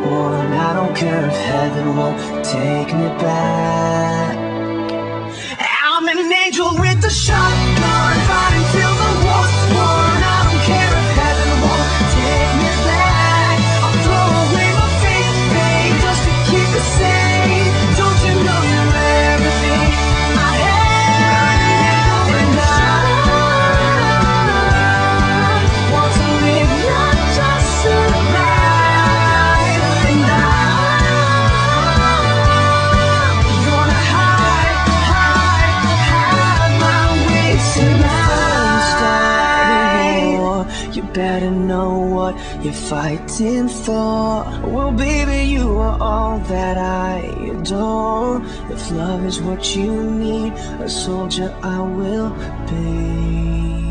won. I don't care if heaven won't take me back. I'm an angel with a shotgun, fighting till the war's won. I don't care if heaven won't take me back. I'll throw away my faith, babe, just to keep it safe. Don't you know you're everything I have? And I want to live, not just survive. And I'm gonna hide my way tonight. You better know what you're fighting for. Well, baby, you are all that I adore. If love is what you need, a soldier I will be.